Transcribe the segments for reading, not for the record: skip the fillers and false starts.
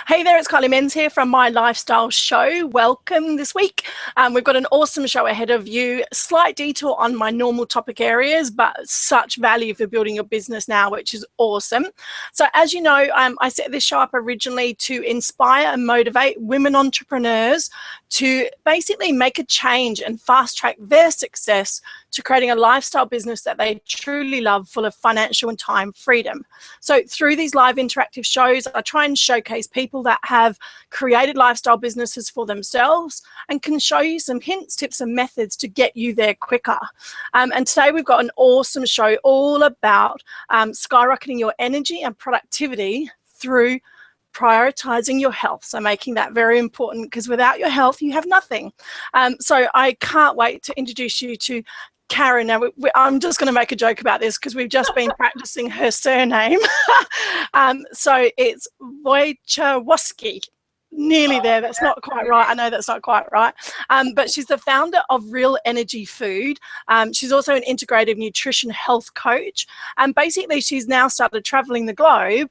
Hey there, it's Kylie Menz here from My Lifestyle Show. Welcome this week. We've got an awesome show ahead of you. Slight detour on my normal topic areas, but such value for building your business now, which is awesome. So as you know, I set this show up originally to inspire and motivate women entrepreneurs to basically make a change and fast track their success to creating a lifestyle business that they truly love, full of financial and time freedom. So through these live interactive shows, I try and showcase people that have created lifestyle businesses for themselves and can show you some hints, tips, and methods to get you there quicker. And today we've got an awesome show all about skyrocketing your energy and productivity through prioritizing your health. So making that very important, because without your health, you have nothing. So I can't wait to introduce you to Karen. Now, I'm just going to make a joke about this because we've just been practicing her surname. So it's Wojciechowski. Nearly there. That's not quite right. I know that's not quite right. But she's the founder of Real Energy Food. She's also an Integrative Nutrition Health Coach. And basically, she's now started traveling the globe,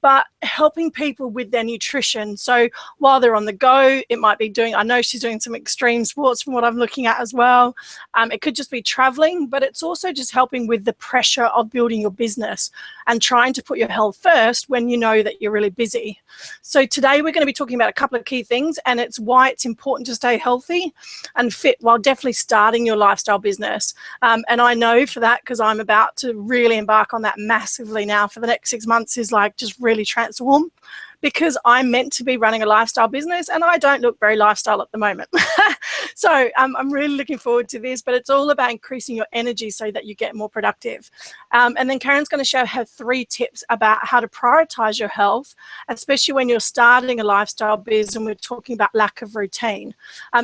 but helping people with their nutrition. So while they're on the go, it might be doing, I know she's doing some extreme sports from what I'm looking at as well. It could just be traveling, but it's also just helping with the pressure of building your business and trying to put your health first when you know that you're really busy. So today we're going to be talking about a couple of key things, and it's why it's important to stay healthy and fit while definitely starting your lifestyle business. And I know for that, because I'm about to really embark on that massively now for the next 6 months, is like just really transform, because I'm meant to be running a lifestyle business and I don't look very lifestyle at the moment. So I'm really looking forward to this, but it's all about increasing your energy so that you get more productive. And then Karen's going to share her 3 tips about how to prioritize your health, especially when you're starting a lifestyle biz and we're talking about lack of routine.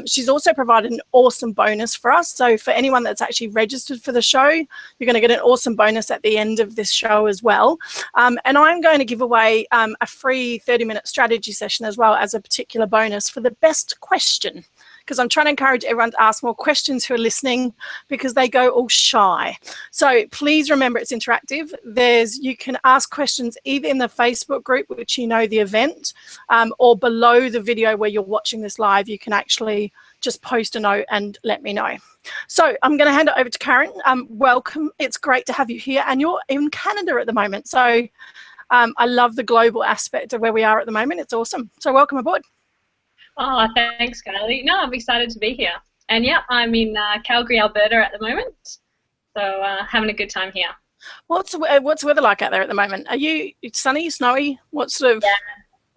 She's also provided an awesome bonus for us. So for anyone that's actually registered for the show, you're going to get an awesome bonus at the end of this show as well. And I'm going to give away a free 30-minute strategy session as well as a particular bonus for the best question, because I'm trying to encourage everyone to ask more questions who are listening, because they go all shy. So please remember, it's interactive. You can ask questions either in the Facebook group, which you know the event, or below the video where you're watching this live. You can actually just post a note and let me know. So I'm going to hand it over to Karen. Welcome. It's great to have you here, and you're in Canada at the moment. So I love the global aspect of where we are at the moment. It's awesome. So welcome aboard. Oh, thanks, Kylie. No, I'm excited to be here. And yeah, I'm in Calgary, Alberta at the moment. So having a good time here. What's the weather like out there at the moment? It's sunny, snowy? What sort of? Yeah,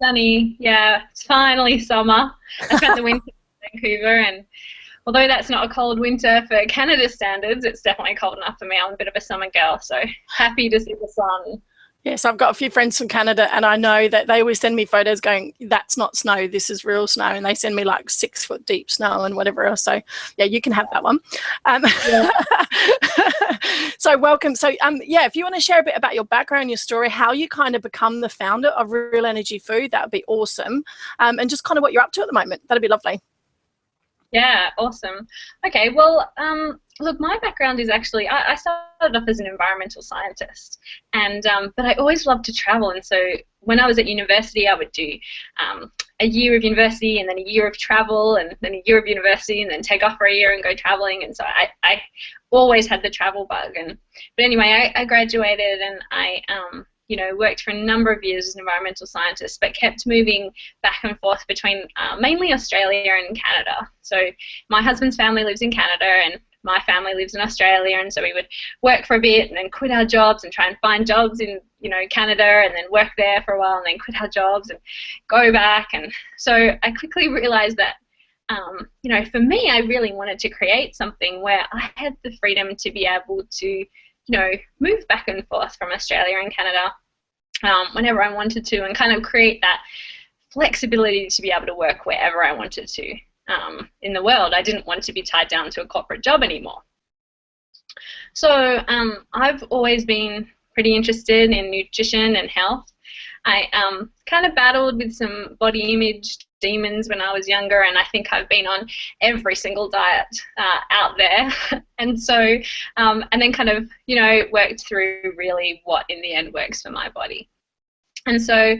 sunny. Yeah, it's finally summer. I spent the winter in Vancouver, and although that's not a cold winter for Canada standards, it's definitely cold enough for me. I'm a bit of a summer girl, so happy to see the sun. Yes, I've got a few friends from Canada, and I know that they always send me photos going, that's not snow, this is real snow. And they send me like 6 foot deep snow and whatever else. So yeah, you can have that one. Yeah. So welcome. So yeah, if you want to share a bit about your background, your story, how you kind of become the founder of Real Energy Food, that would be awesome. And just kind of what you're up to at the moment. That'd be lovely. Yeah, awesome. Okay, well, look, my background is actually, I started off as an environmental scientist, and but I always loved to travel, and so when I was at university, I would do a year of university and then a year of travel and then a year of university and then take off for a year and go traveling, and so I always had the travel bug. But anyway, I graduated, and I worked for a number of years as an environmental scientist, but kept moving back and forth between mainly Australia and Canada. So my husband's family lives in Canada, and my family lives in Australia, and so we would work for a bit and then quit our jobs and try and find jobs in Canada, and then work there for a while and then quit our jobs and go back. And so I quickly realized that for me, I really wanted to create something where I had the freedom to be able to move back and forth from Australia and Canada whenever I wanted to, and kind of create that flexibility to be able to work wherever I wanted to in the world. I didn't want to be tied down to a corporate job anymore. So I've always been pretty interested in nutrition and health. I kind of battled with some body image demons when I was younger, and I think I've been on every single diet out there. And so, and then kind of, worked through really what in the end works for my body. And so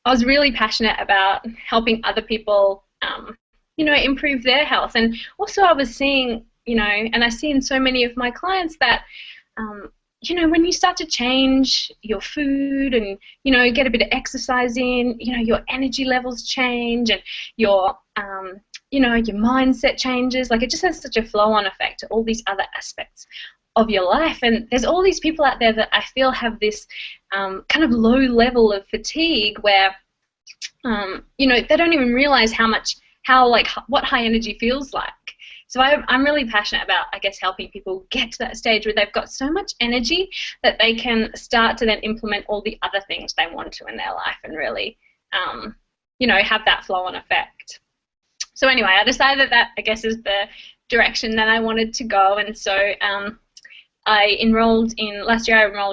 I was really passionate about helping other people, improve their health. And also I was seeing, and I see in so many of my clients that, when you start to change your food and, get a bit of exercise in, your energy levels change and your mindset changes. Like, it just has such a flow-on effect to all these other aspects of your life. And there's all these people out there that I feel have this kind of low level of fatigue where, they don't even realize what high energy feels like. So I'm really passionate about, I guess, helping people get to that stage where they've got so much energy that they can start to then implement all the other things they want to in their life and really, have that flow-on effect. So anyway, I decided that I guess is the direction that I wanted to go, and so last year I enrolled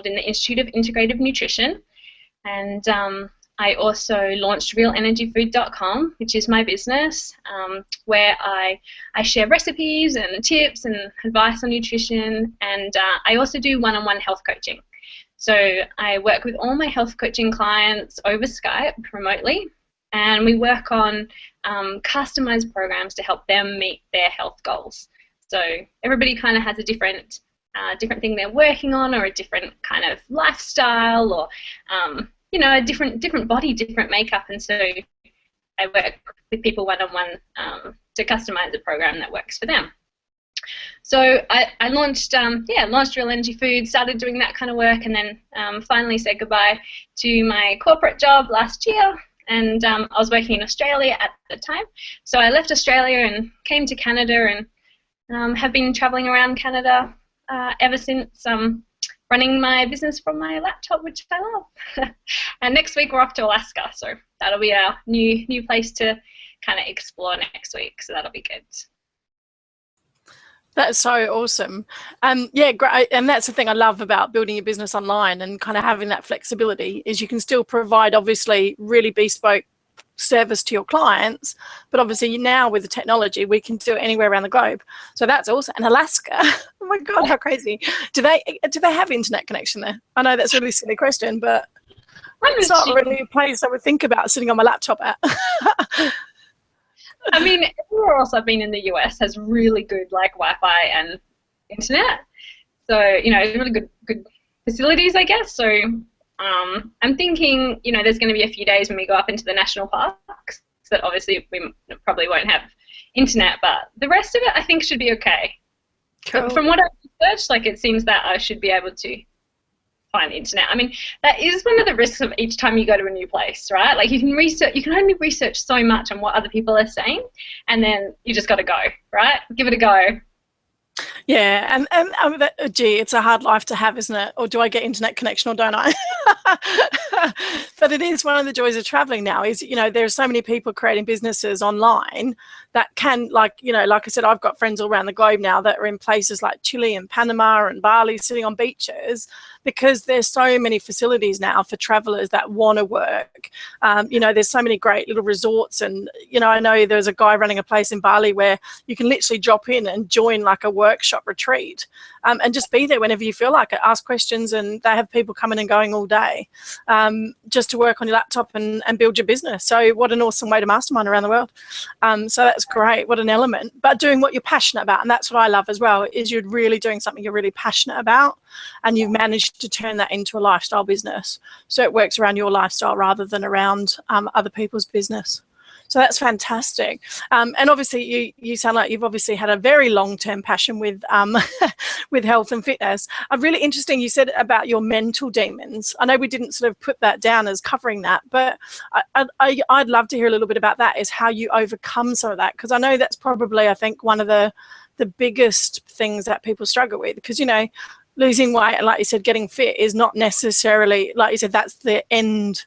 in the Institute of Integrative Nutrition, and I also launched realenergyfood.com, which is my business, where I share recipes and tips and advice on nutrition, and I also do one-on-one health coaching. So I work with all my health coaching clients over Skype remotely, and we work on customized programs to help them meet their health goals. So everybody kind of has a different thing they're working on, or a different kind of lifestyle, or a different body, different makeup, and so I work with people one-on-one to customize a program that works for them. So I launched Real Energy Food, started doing that kind of work, and then finally said goodbye to my corporate job last year. And I was working in Australia at the time, so I left Australia and came to Canada, and have been traveling around Canada ever since. Running my business from my laptop, which I love. And next week we're off to Alaska, so that'll be our new place to kind of explore next week. So that'll be good. That's so awesome. Yeah, great. And that's the thing I love about building your business online and kind of having that flexibility, is you can still provide obviously really bespoke service to your clients, but obviously now with the technology we can do it anywhere around the globe. So that's awesome. And Alaska, oh my god, how crazy. Do they have internet connection there? I know that's a really silly question, but it's not really a place I would think about sitting on my laptop at. I mean, everywhere else I've been in the US has really good Wi-Fi and internet, so really good facilities, I guess. So I'm thinking, there's going to be a few days when we go up into the national parks that obviously we probably won't have internet, but the rest of it I think should be okay. Cool. From what I've researched, it seems that I should be able to find the internet. I mean, that is one of the risks of each time you go to a new place, right? You can only research so much on what other people are saying, and then you just got to go, right? Give it a go. Yeah, and gee, it's a hard life to have, isn't it? Or do I get internet connection or don't I? But it is one of the joys of traveling now, is, there's so many people creating businesses online that can, like I said, I've got friends all around the globe now that are in places like Chile and Panama and Bali, sitting on beaches, because there's so many facilities now for travelers that want to work. There's so many great little resorts, and I know there's a guy running a place in Bali where you can literally drop in and join a workshop retreat, and just be there whenever you feel like it, ask questions, and they have people coming and going all day, just to work on your laptop and build your business. So what an awesome way to mastermind around the world. So that's great. What an element. But doing what you're passionate about, and that's what I love as well, is you're really doing something you're really passionate about, and you've managed to turn that into a lifestyle business, so it works around your lifestyle rather than around other people's business. So that's fantastic. And obviously you sound like you've obviously had a very long-term passion with with health and fitness. Really interesting you said about your mental demons. I know we didn't sort of put that down as covering that, but I'd love to hear a little bit about that, is how you overcome some of that, because I know that's probably, I think, one of the biggest things that people struggle with, because losing weight and, like you said, getting fit is not necessarily, like you said, that's the end.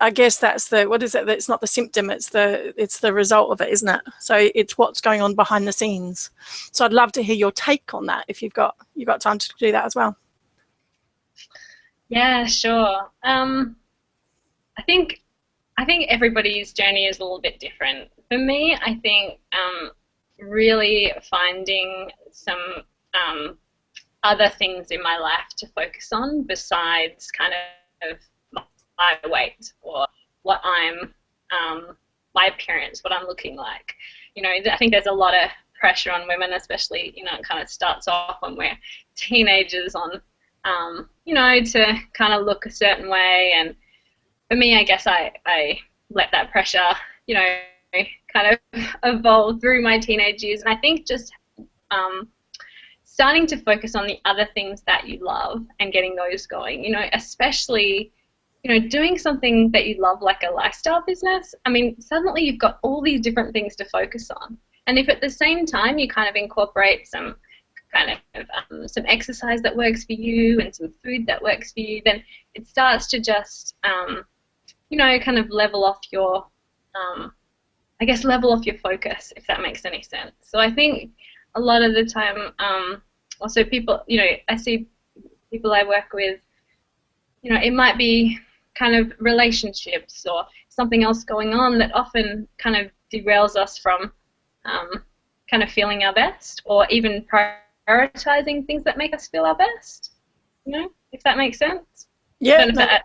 I guess that's what is it? It's not the symptom, it's the result of it, isn't it? So it's what's going on behind the scenes. So I'd love to hear your take on that, if you've got time to do that as well. Yeah, sure. I think everybody's journey is a little bit different. For me, I think really finding some other things in my life to focus on besides kind of my weight or appearance, what I'm looking like. You know, I think there's a lot of pressure on women, especially, you know, it kind of starts off when we're teenagers on, you know, to kind of look a certain way. And for me, I guess I let that pressure, you know, kind of evolve through my teenage years. And I think just starting to focus on the other things that you love and getting those going, you know, especially, you know, doing something that you love like a lifestyle business. I mean, suddenly you've got all these different things to focus on. And if at the same time you kind of incorporate some kind of some exercise that works for you and some food that works for you, then it starts to just, you know, kind of level off your, I guess, level off your focus, if that makes any sense. So I think a lot of the time, also people, you know, I see people I work with, you know, it might be kind of relationships or something else going on that often kind of derails us from kind of feeling our best, or even prioritizing things that make us feel our best, you know, if that makes sense. Yeah.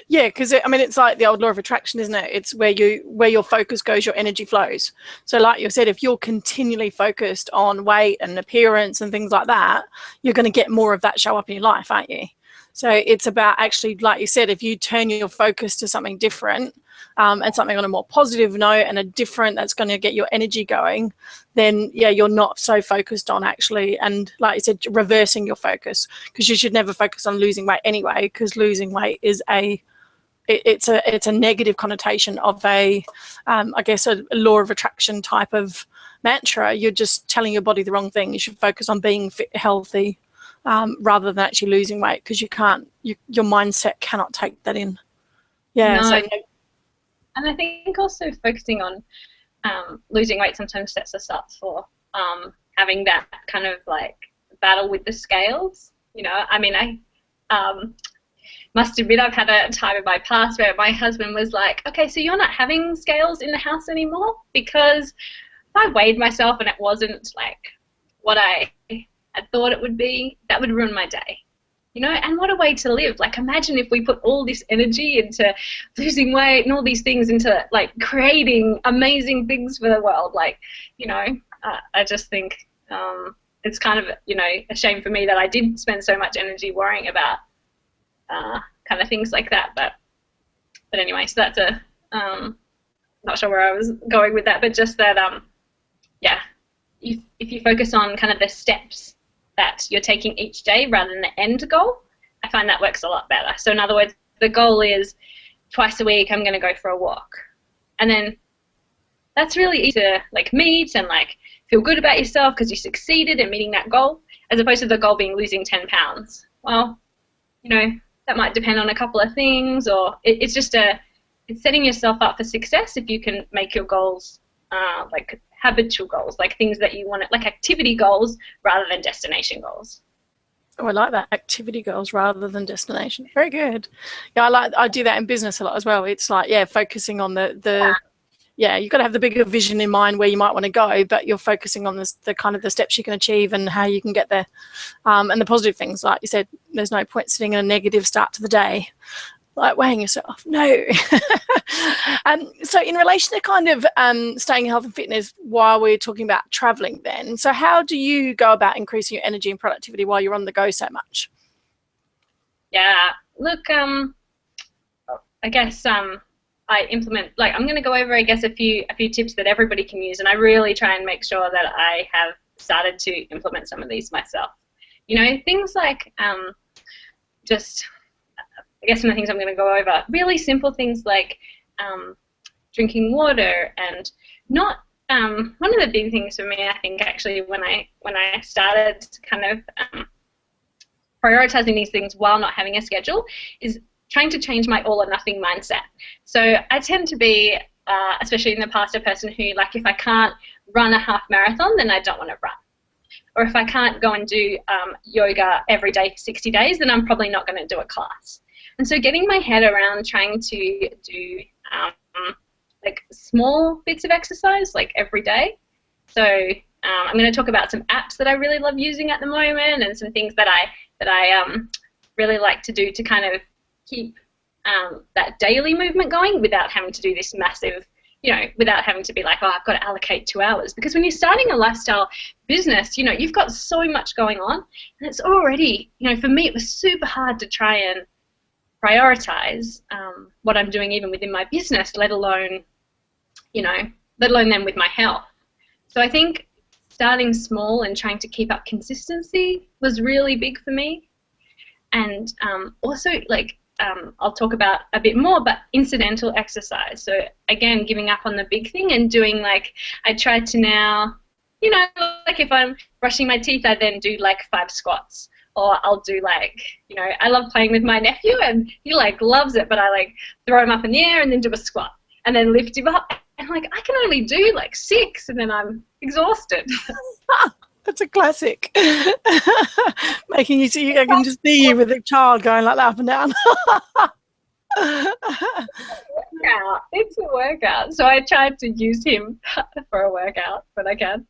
Yeah, because I mean, it's like the old law of attraction, isn't it? It's where your focus goes, your energy flows. So like you said, if you're continually focused on weight and appearance and things like that, you're going to get more of that show up in your life, aren't you? So it's about actually, like you said, if you turn your focus to something different, and something on a more positive note and a different that's going to get your energy going, then yeah, you're not so focused on actually, and like you said, reversing your focus, because you should never focus on losing weight anyway, because losing weight is it's a negative connotation of I guess a law of attraction type of mantra. You're just telling your body the wrong thing. You should focus on being fit, healthy, rather than actually losing weight, because your mindset cannot take that in. Yeah. No. So, and I think also focusing on losing weight sometimes sets us up for having that kind of like battle with the scales. You know, I mean, I must admit I've had a time in my past where my husband was like, okay, so you're not having scales in the house anymore? Because if I weighed myself and it wasn't like what I had thought it would be, that would ruin my day. You know, and what a way to live. Like, imagine if we put all this energy into losing weight and all these things into, like, creating amazing things for the world. Like, you know, I just think it's kind of, you know, a shame for me that I did spend so much energy worrying about kind of things like that. But anyway, so that's not sure where I was going with that, but just that, yeah, if you focus on kind of the steps that you're taking each day rather than the end goal, I find that works a lot better. So in other words, the goal is twice a week I'm going to go for a walk. And then that's really easy to like meet and like feel good about yourself because you succeeded in meeting that goal, as opposed to the goal being losing 10 pounds. Well, you know, that might depend on a couple of things, or it's just it's setting yourself up for success if you can make your goals like habitual goals, like things that you want, like activity goals rather than destination goals. Oh, I like that, activity goals rather than destination. Very good. Yeah, I do that in business a lot as well. It's like, yeah, focusing on yeah, you've got to have the bigger vision in mind where you might want to go, but you're focusing on the kind of the steps you can achieve and how you can get there. And the positive things, like you said, there's no point sitting in a negative start to the day, like weighing yourself. No. So in relation to kind of staying health and fitness while we're talking about traveling then, so how do you go about increasing your energy and productivity while you're on the go so much? Yeah, look, I guess I implement, like, I'm going to go over, I guess, a few tips that everybody can use, and I really try and make sure that I have started to implement some of these myself. You know, things like just, I guess some of the things I'm going to go over, really simple things like drinking water, and not, one of the big things for me, I think, actually, when I started kind of prioritizing these things while not having a schedule, is trying to change my all or nothing mindset. So I tend to be, especially in the past, a person who, like, if I can't run a half marathon, then I don't want to run. Or if I can't go and do yoga every day for 60 days, then I'm probably not going to do a class. And so getting my head around trying to do like small bits of exercise, like every day. So I'm going to talk about some apps that I really love using at the moment, and some things that I really like to do to kind of keep that daily movement going without having to do this massive, without having to be like, oh, I've got to allocate 2 hours. Because when you're starting a lifestyle business, you've got so much going on, and it's already, for me, it was super hard to try and prioritize what I'm doing even within my business, let alone then with my health. So I think starting small and trying to keep up consistency was really big for me. And also, I'll talk about a bit more, but incidental exercise. So again, giving up on the big thing and doing I try to now, if I'm brushing my teeth, I then do 5 squats. Or I'll do I love playing with my nephew, and he loves it, but I throw him up in the air and then do a squat and then lift him up. And I can only do 6, and then I'm exhausted. That's a classic. Making you see, I can just see you with a child going like that up and down. It's a workout. So I tried to use him for a workout, but I can't.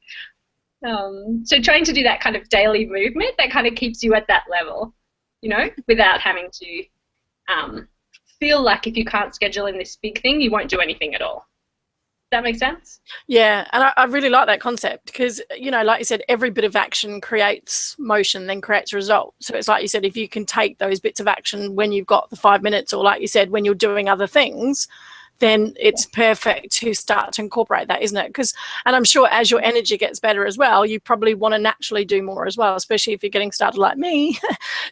So trying to do that kind of daily movement that kind of keeps you at that level, without having to feel like if you can't schedule in this big thing, you won't do anything at all. That makes sense? Yeah, and I really like that concept because, like you said, every bit of action creates motion, then creates a result. So it's like you said, if you can take those bits of action when you've got the 5 minutes, or like you said, when you're doing other things, then it's perfect to start to incorporate that, isn't it? And I'm sure as your energy gets better as well, you probably want to naturally do more as well, especially if you're getting started like me.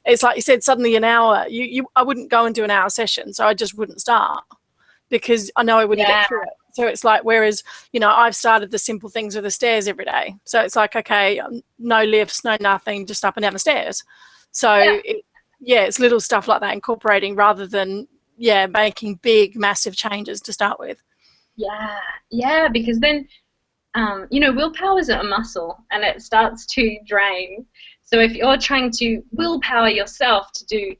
It's like you said, suddenly an hour, I wouldn't go and do an hour session, so I just wouldn't start because I know I wouldn't get through it. So it's whereas, I've started the simple things with the stairs every day. So it's okay, no lifts, no nothing, just up and down the stairs. So it's little stuff like that, incorporating rather than, making big, massive changes to start with. Yeah, because then, willpower is a muscle and it starts to drain. So if you're trying to willpower yourself to do,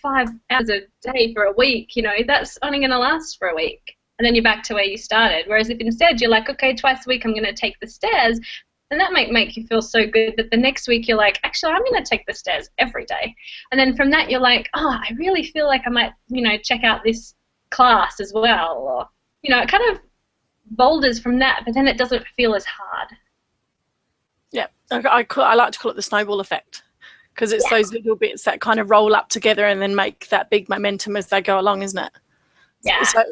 5 hours a day for a week, that's only going to last for a week. And then you're back to where you started. Whereas if instead you're okay, twice a week I'm going to take the stairs, and that might make you feel so good that the next week you're actually, I'm going to take the stairs every day. And then from that you're oh, I really feel like I might, check out this class as well. Or, it kind of boulders from that, but then it doesn't feel as hard. Yeah, I like to call it the snowball effect. Because it's those little bits that kind of roll up together and then make that big momentum as they go along, isn't it? Yeah. So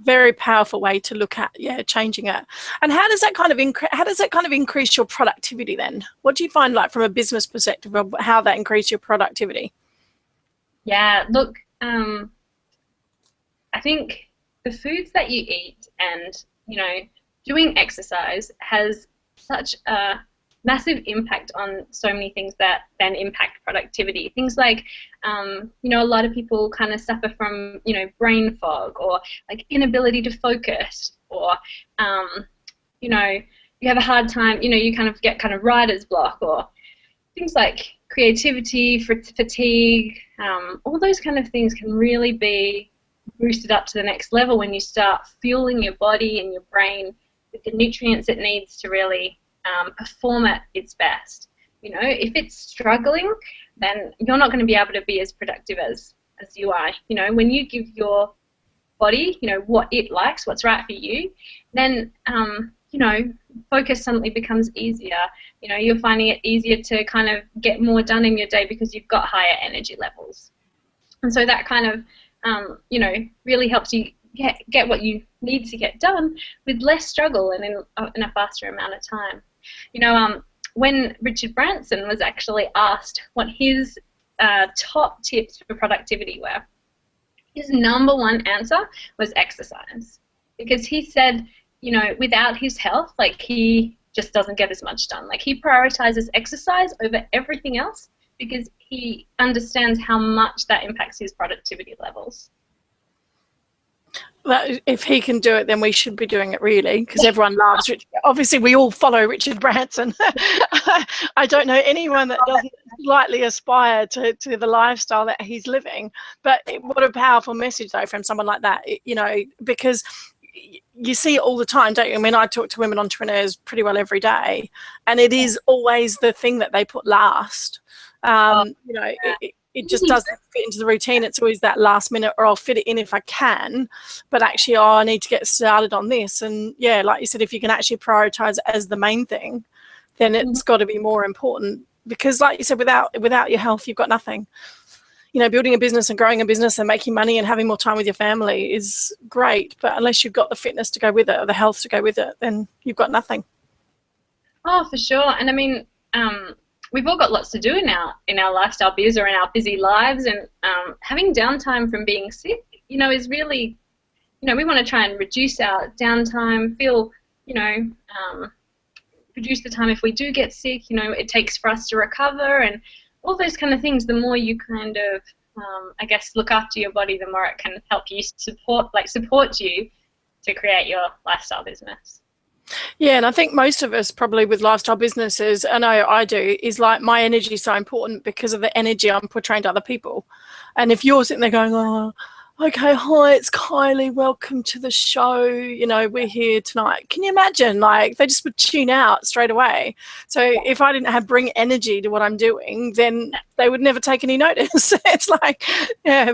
very powerful way to look at changing it. And how does that kind of increase your productivity then? What do you find from a business perspective of how that increases your productivity? Yeah, look, I think the foods that you eat and doing exercise has such a massive impact on so many things that then impact productivity. Things like, a lot of people kind of suffer from, brain fog or inability to focus, or, you have a hard time, you kind of get writer's block, or things like creativity, fatigue, all those kind of things can really be boosted up to the next level when you start fueling your body and your brain with the nutrients it needs to really perform at its best. If it's struggling, then you're not going to be able to be as productive as you are. When you give your body, what it likes, what's right for you, then, focus suddenly becomes easier. You're finding it easier to kind of get more done in your day because you've got higher energy levels. And so that kind of, really helps you get what you need to get done with less struggle and in a faster amount of time. When Richard Branson was actually asked what his top tips for productivity were, his number one answer was exercise. Because he said, without his health, he just doesn't get as much done. He prioritizes exercise over everything else because he understands how much that impacts his productivity levels. That if he can do it, then we should be doing it, really, because everyone loves Richard. Obviously, we all follow Richard Branson. I don't know anyone that doesn't slightly aspire to the lifestyle that he's living. But what a powerful message, though, from someone like that, because you see it all the time, don't you? I mean, I talk to women entrepreneurs pretty well every day, and it is always the thing that they put last. It just doesn't fit into the routine, it's always that last minute, or I'll fit it in if I can, but actually, I need to get started on this. And yeah, like you said, if you can actually prioritize as the main thing, then it's got to be more important, because like you said, without your health, you've got nothing. You know, building a business and growing a business and making money and having more time with your family is great, but unless you've got the fitness to go with it or the health to go with it, then you've got nothing. Oh, for sure. And I mean, we've all got lots to do in our lifestyle biz or in our busy lives, and having downtime from being sick, you know, is really, you know, we want to try and reduce our downtime, feel, you know, reduce the time if we do get sick, you know, it takes for us to recover, and all those kind of things. The more you kind of, I guess, look after your body, the more it can help you support you to create your lifestyle business. Yeah, and I think most of us probably with lifestyle businesses, I know I do, is like my energy is so important because of the energy I'm portraying to other people. And if you're sitting there going, oh, okay, hi, it's Kylie, welcome to the show, you know, we're here tonight. Can you imagine? Like, they just would tune out straight away. So if I didn't bring energy to what I'm doing, then they would never take any notice. It's like, yeah,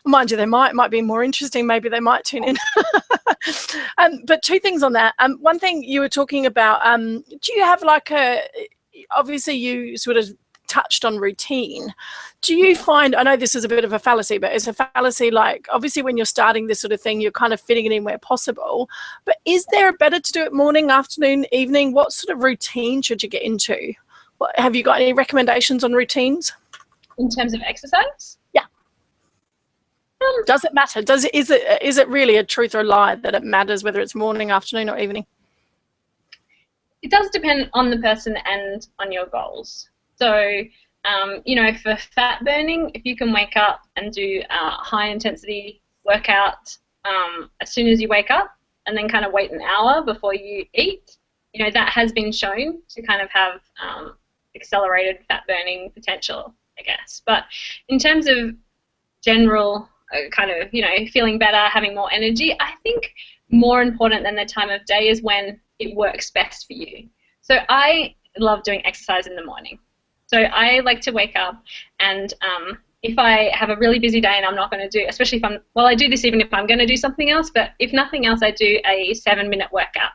mind you, they might be more interesting. Maybe they might tune in. But two things on that. One thing you were talking about, do you have like obviously you sort of touched on routine. Do you find, I know this is a bit of a fallacy, but it's a fallacy, like obviously when you're starting this sort of thing, you're kind of fitting it in where possible, but is there better to do it morning, afternoon, evening? What sort of routine should you get into? Have you got any recommendations on routines? In terms of exercise? Yeah. Does it matter? Is it really a truth or a lie that it matters whether it's morning, afternoon or evening? It does depend on the person and on your goals. So, you know, for fat burning, if you can wake up and do a high intensity workout as soon as you wake up and then kind of wait an hour before you eat, you know, that has been shown to kind of have accelerated fat burning potential, I guess. But in terms of general kind of, you know, feeling better, having more energy, I think more important than the time of day is when it works best for you. So I love doing exercise in the morning. So I like to wake up, and if I have a really busy day and I'm not going to do, especially if I do this even if I'm going to do something else, but if nothing else, I do a 7-minute workout.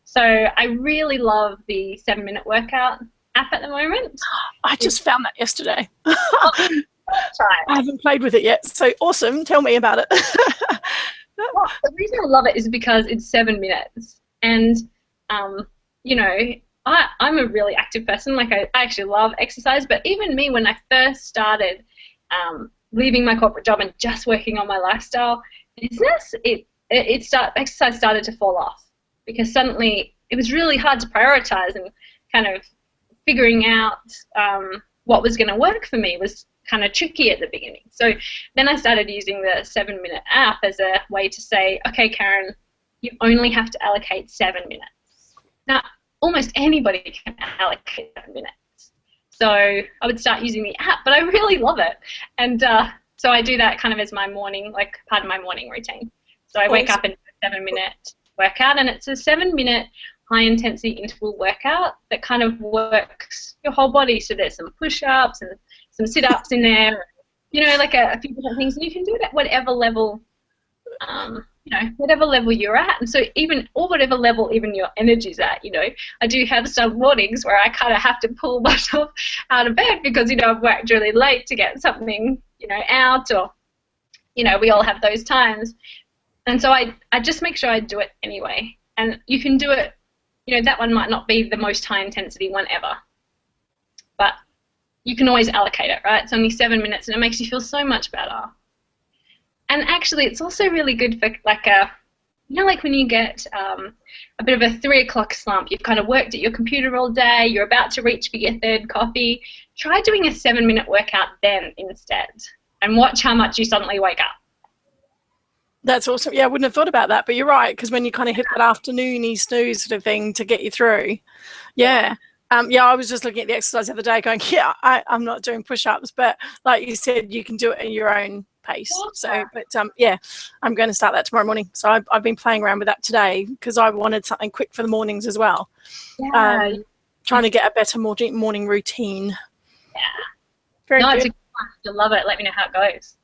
So I really love the 7-minute workout app at the moment. I just found that yesterday. I haven't played with it yet, so awesome. Tell me about it. Well, the reason I love it is because it's 7 minutes, and you know, I'm a really active person. Like I actually love exercise, but even me, when I first started leaving my corporate job and just working on my lifestyle business, exercise started to fall off, because suddenly it was really hard to prioritize, and kind of figuring out what was going to work for me was kind of tricky at the beginning. So then I started using the 7-minute app as a way to say, okay, Karen, you only have to allocate 7 minutes. Now, almost anybody can allocate 7 minutes. So I would start using the app, but I really love it. And so I do that kind of as my morning, like part of my morning routine. So I wake up and do a 7-minute workout, and it's a 7-minute high-intensity interval workout that kind of works your whole body. So there's some push-ups and some sit-ups in there, you know, like a few different things. And you can do it at whatever level, you know, whatever level you're at. And so whatever level even your energy's at, you know. I do have some mornings where I kind of have to pull myself out of bed because, you know, I've worked really late to get something, you know, out, or, you know, we all have those times. And so I just make sure I do it anyway. And you can do it, you know, that one might not be the most high intensity one ever, but you can always allocate it, right? It's only 7 minutes, and it makes you feel so much better. And actually, it's also really good for like you know, like when you get a bit of a 3 o'clock slump, you've kind of worked at your computer all day, you're about to reach for your third coffee, try doing a 7-minute workout then instead, and watch how much you suddenly wake up. That's awesome. Yeah, I wouldn't have thought about that, but you're right, because when you kind of hit that afternoony snooze sort of thing to get you through. Yeah. Yeah, I was just looking at the exercise the other day going, yeah, I'm not doing push-ups, but like you said, you can do it at your own pace. So, but yeah, I'm going to start that tomorrow morning. So I've been playing around with that today because I wanted something quick for the mornings as well. Yeah. Trying to get a better morning routine. Yeah. Very good. It's a good You'll love it. Let me know how it goes.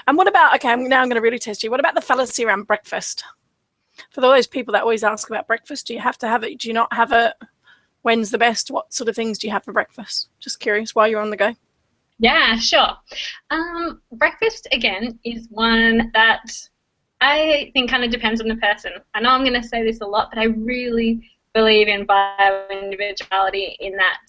And what about, okay, now I'm going to really test you. What about the fallacy around breakfast? For those people that always ask about breakfast, do you have to have it? Do you not have it? When's the best? What sort of things do you have for breakfast? Just curious while you're on the go. Yeah, sure. Breakfast, again, is one that I think kind of depends on the person. I know I'm going to say this a lot, but I really believe in bio-individuality, in that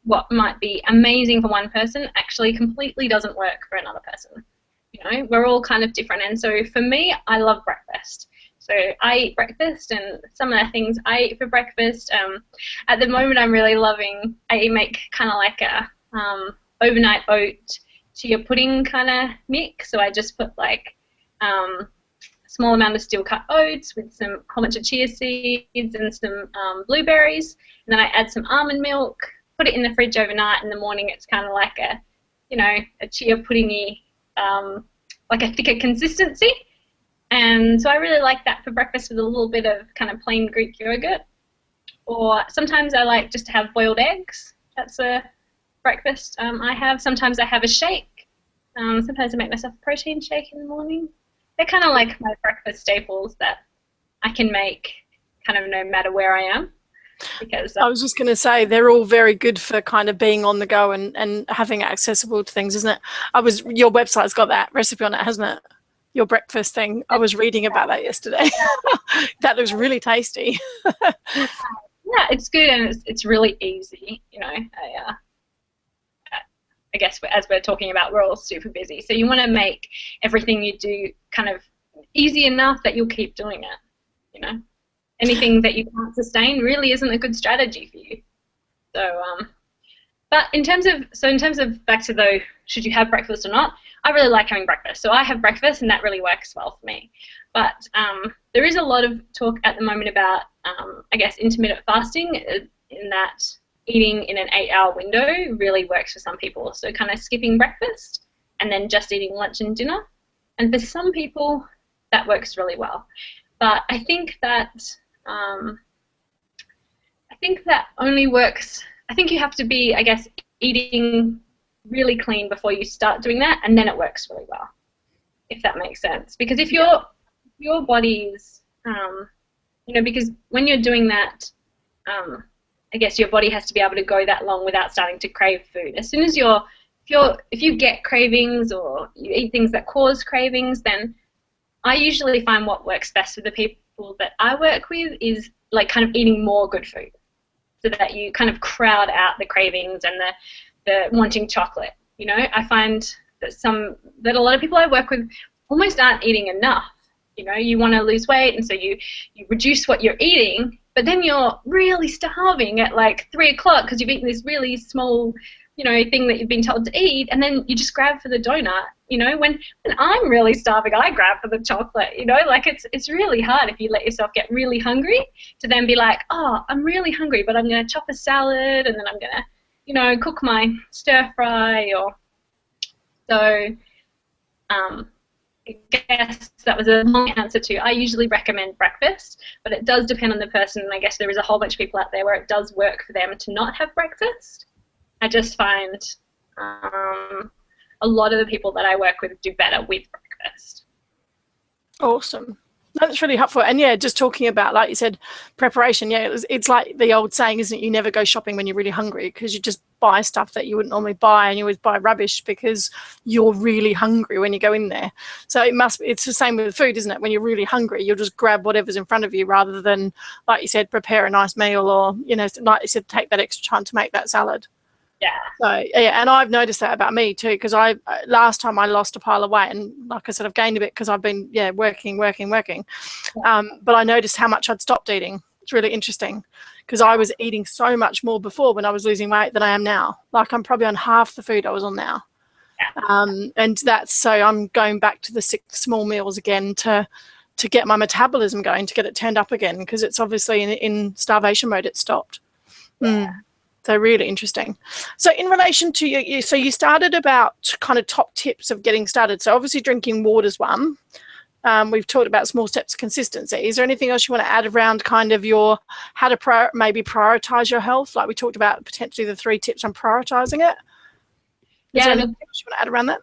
what might be amazing for one person actually completely doesn't work for another person. You know, we're all kind of different. And so for me, I love breakfast. So I eat breakfast, and some of the things I eat for breakfast, at the moment I'm really loving, I make kind of like a overnight oat chia pudding kind of mix. So I just put like a small amount of steel cut oats with some whole bunch of chia seeds and some blueberries, and then I add some almond milk, put it in the fridge overnight. In the morning it's kind of like a, you know, a chia puddingy, like a thicker consistency. And so I really like that for breakfast with a little bit of kind of plain Greek yogurt. Or sometimes I like just to have boiled eggs. That's a breakfast I have. Sometimes I have a shake. Sometimes I make myself a protein shake in the morning. They're kind of like my breakfast staples that I can make kind of no matter where I am. Because I was just going to say, they're all very good for kind of being on the go and having it accessible to things, isn't it? Your website's got that recipe on it, hasn't it? Your breakfast thing. I was reading about that yesterday. That looks really tasty. Yeah, it's good, and it's really easy. You know, I guess as we're talking about, we're all super busy, so you want to make everything you do kind of easy enough that you'll keep doing it. You know, anything that you can't sustain really isn't a good strategy for you. So, but in terms of back to though, should you have breakfast or not? I really like having breakfast, so I have breakfast, and that really works well for me. But there is a lot of talk at the moment about, I guess, intermittent fasting, in that eating in an 8-hour window really works for some people. So kind of skipping breakfast and then just eating lunch and dinner. And for some people, that works really well. But I think that only works. I think you have to be, I guess, eating really clean before you start doing that, and then it works really well, if that makes sense. Because if your body's, you know, because when you're doing that, I guess your body has to be able to go that long without starting to crave food. As soon as if you get cravings or you eat things that cause cravings, then I usually find what works best for the people that I work with is like kind of eating more good food, so that you kind of crowd out the cravings and the wanting chocolate. You know, I find that a lot of people I work with almost aren't eating enough. You know, you want to lose weight, and so you reduce what you're eating, but then you're really starving at like 3 o'clock because you've eaten this really small, you know, thing that you've been told to eat, and then you just grab for the donut. You know, when I'm really starving, I grab for the chocolate. You know, like it's really hard if you let yourself get really hungry to then be like, oh, I'm really hungry, but I'm going to chop a salad, and then I'm going to, you know, cook my stir fry. Or so I guess that was a long answer to, I usually recommend breakfast, but it does depend on the person. I guess there is a whole bunch of people out there where it does work for them to not have breakfast. I just find a lot of the people that I work with do better with breakfast. Awesome. That's really helpful. And yeah, just talking about, like you said, preparation. Yeah, it's like the old saying, isn't it? You never go shopping when you're really hungry, because you just buy stuff that you wouldn't normally buy, and you always buy rubbish because you're really hungry when you go in there. So it's the same with food, isn't it? When you're really hungry, you'll just grab whatever's in front of you rather than, like you said, prepare a nice meal, or, you know, like you said, take that extra time to make that salad. Yeah. So yeah, and I've noticed that about me too, because last time I lost a pile of weight, and like I said, I've gained a bit because I've been working. But I noticed how much I'd stopped eating. It's really interesting, because I was eating so much more before when I was losing weight than I am now. Like, I'm probably on half the food I was on now. And that's, so I'm going back to the 6 small meals again to get my metabolism going, to get it turned up again, because it's obviously in starvation mode, it stopped. So really interesting. So in relation to you, so you started about kind of top tips of getting started. So obviously drinking water is one. We've talked about small steps of consistency. Is there anything else you want to add around kind of how to maybe prioritize your health? Like we talked about potentially the 3 tips on prioritizing it. Is there Yeah, anything look, else you want to add around that?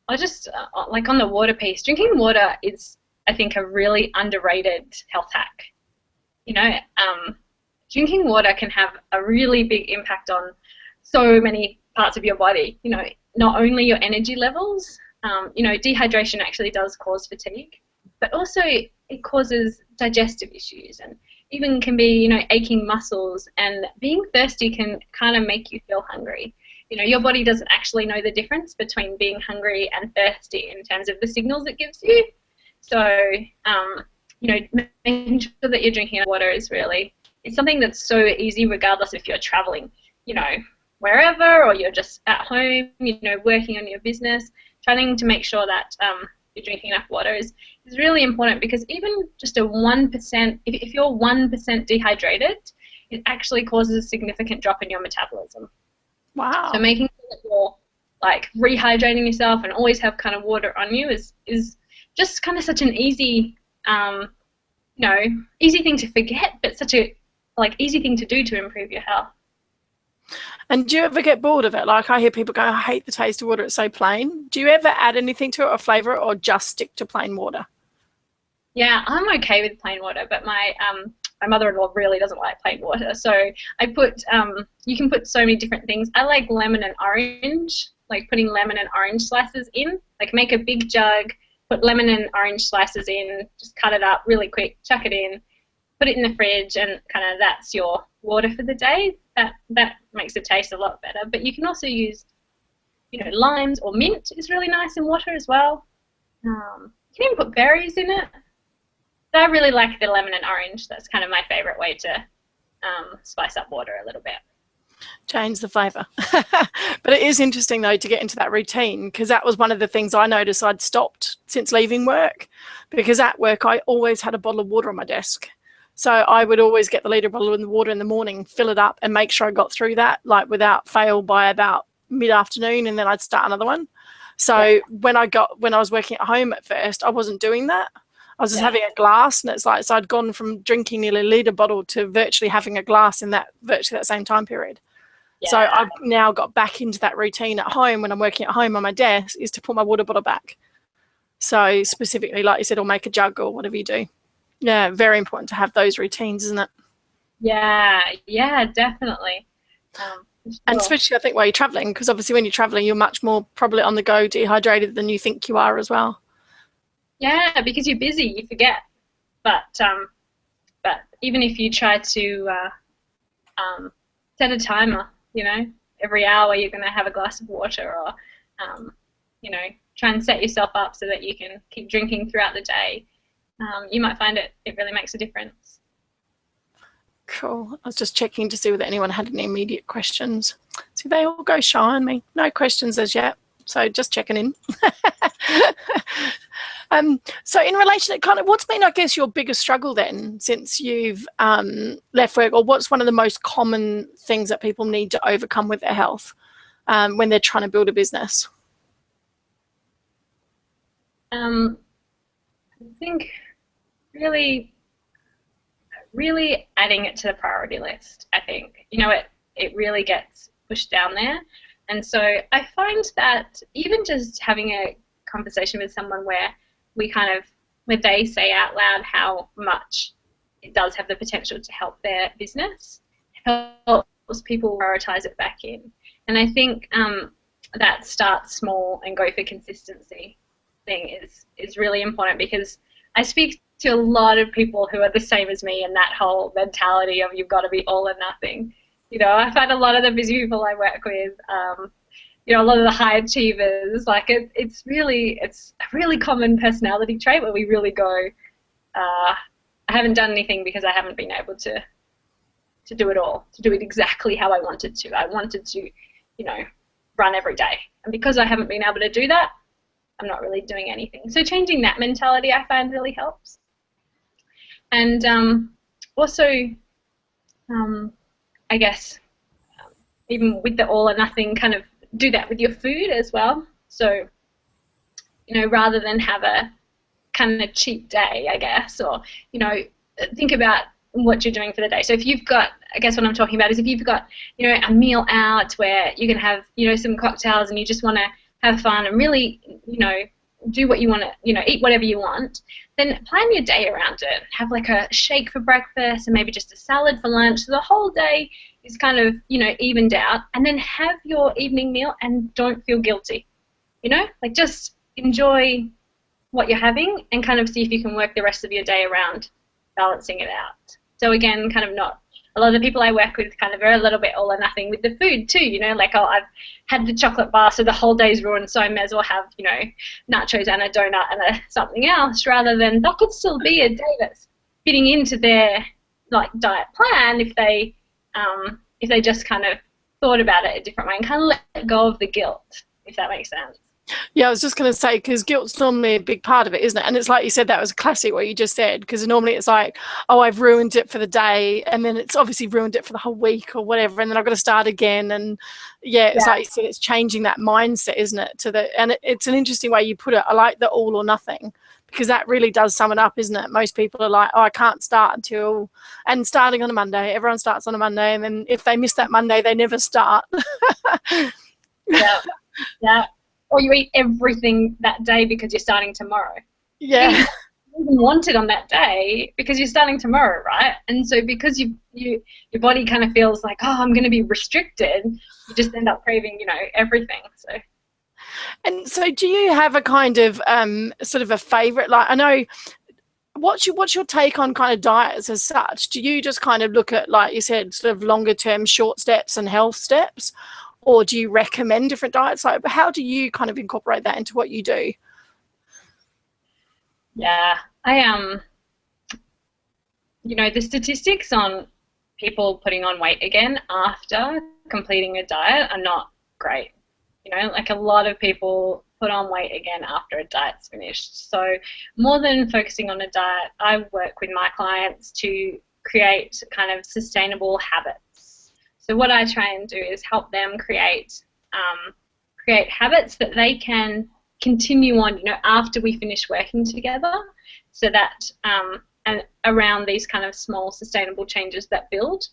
I just like on the water piece. Drinking water is, I think, a really underrated health hack. You know, drinking water can have a really big impact on so many parts of your body. You know, not only your energy levels. You know, dehydration actually does cause fatigue, but also it causes digestive issues and even can be, you know, aching muscles, and being thirsty can kind of make you feel hungry. You know, your body doesn't actually know the difference between being hungry and thirsty in terms of the signals it gives you. So, you know, making sure that you're drinking water is really, it's something that's so easy regardless if you're traveling, you know, wherever, or you're just at home, you know, working on your business. Trying to make sure that you're drinking enough water is really important, because even just a 1%, if you're 1% dehydrated, it actually causes a significant drop in your metabolism. Wow. So making sure that you're like rehydrating yourself and always have kind of water on you is just kind of such an easy, you know, easy thing to forget, but such a like easy thing to do to improve your health. And do you ever get bored of it? Like, I hear people go, I hate the taste of water, it's so plain. Do you ever add anything to it or flavour it, or just stick to plain water? Yeah, I'm okay with plain water, but my mother-in-law really doesn't like plain water. So I put, you can put so many different things. I like lemon and orange, like putting lemon and orange slices in. Like make a big jug, put lemon and orange slices in, just cut it up really quick, chuck it in, put it in the fridge, and kind of that's your water for the day. That makes the taste a lot better. But you can also use, you know, limes or mint is really nice in water as well. You can even put berries in it. But I really like the lemon and orange. That's kind of my favourite way to spice up water a little bit. Change the flavour. But it is interesting, though, to get into that routine, because that was one of the things I noticed I'd stopped since leaving work, because at work I always had a bottle of water on my desk. So I would always get the litre bottle of the water in the morning, fill it up, and make sure I got through that, like without fail, by about mid-afternoon, and then I'd start another one. So when I was working at home at first, I wasn't doing that. I was just having a glass, and it's like, so I'd gone from drinking nearly a litre bottle to virtually having a glass in virtually that same time period. Yeah. So I've now got back into that routine at home when I'm working at home on my desk, is to put my water bottle back. So specifically, like you said, or make a jug or whatever you do. Yeah, very important to have those routines, isn't it? Yeah, definitely. And especially, I think, while you're traveling, because obviously when you're traveling, you're much more probably on the go, dehydrated, than you think you are as well. Yeah, because you're busy, you forget. But even if you try to set a timer, you know, every hour you're going to have a glass of water, or you know, try and set yourself up so that you can keep drinking throughout the day. You might find it really makes a difference. Cool. I was just checking to see whether anyone had any immediate questions. See, they all go shy on me. No questions as yet. So just checking in. So in relation to kind of what's been, I guess, your biggest struggle then since you've left work, or what's one of the most common things that people need to overcome with their health when they're trying to build a business? I think really adding it to the priority list. I think, you know, it really gets pushed down there. And so I find that even just having a conversation with someone where they say out loud how much it does have the potential to help their business, helps people prioritize it back in. And I think that start small and go for consistency thing is really important, because I speak to a lot of people who are the same as me, and that whole mentality of you've got to be all or nothing. You know, I find a lot of the busy people I work with, you know, a lot of the high achievers, like it's a really common personality trait where we really go, I haven't done anything because I haven't been able to do it all, to do it exactly how I wanted to. I wanted to, you know, run every day. And because I haven't been able to do that, I'm not really doing anything. So changing that mentality I find really helps. And also, I guess, even with the all or nothing, kind of do that with your food as well. So, you know, rather than have a kind of cheat day, I guess, or, you know, think about what you're doing for the day. So if you've got, I guess what I'm talking about is if you've got, you know, a meal out where you can have, you know, some cocktails and you just want to have fun and really, you know, do what you want to, you know, eat whatever you want, then plan your day around it. Have like a shake for breakfast and maybe just a salad for lunch. So the whole day is kind of, you know, evened out, and then have your evening meal and don't feel guilty, you know, like just enjoy what you're having and kind of see if you can work the rest of your day around balancing it out. So again, kind of not, a lot of the people I work with kind of are a little bit all or nothing with the food too, you know, like, oh, I've had the chocolate bar so the whole day's ruined, so I may as well have, you know, nachos and a donut and something else, rather than that could still be a day that's fitting into their like diet plan if they just kind of thought about it a different way and kind of let go of the guilt, if that makes sense. Yeah, I was just going to say, because guilt's normally a big part of it, isn't it? And it's like you said, that was classic what you just said, because normally it's like, oh, I've ruined it for the day, and then it's obviously ruined it for the whole week or whatever, and then I've got to start again. And yeah, it's like you said, it's changing that mindset, isn't it? And it's an interesting way you put it. I like the all or nothing, because that really does sum it up, isn't it? Most people are like, oh, I can't start until, and starting on a Monday, everyone starts on a Monday, and then if they miss that Monday, they never start. Yeah. Or you eat everything that day because you're starting tomorrow. Yeah. You don't even want it on that day because you're starting tomorrow, right? And so because your body kind of feels like, oh, I'm going to be restricted, you just end up craving, you know, everything. So. And so do you have a kind of sort of a favourite? Like, I know, what's your take on kind of diets as such? Do you just kind of look at, like you said, sort of longer term short steps and health steps? Or do you recommend different diets? Like, how do you kind of incorporate that into what you do? Yeah, you know, the statistics on people putting on weight again after completing a diet are not great. You know, like a lot of people put on weight again after a diet's finished. So more than focusing on a diet, I work with my clients to create kind of sustainable habits. So what I try and do is help them create habits that they can continue on, you know, after we finish working together, so that and around these kind of small sustainable changes that build,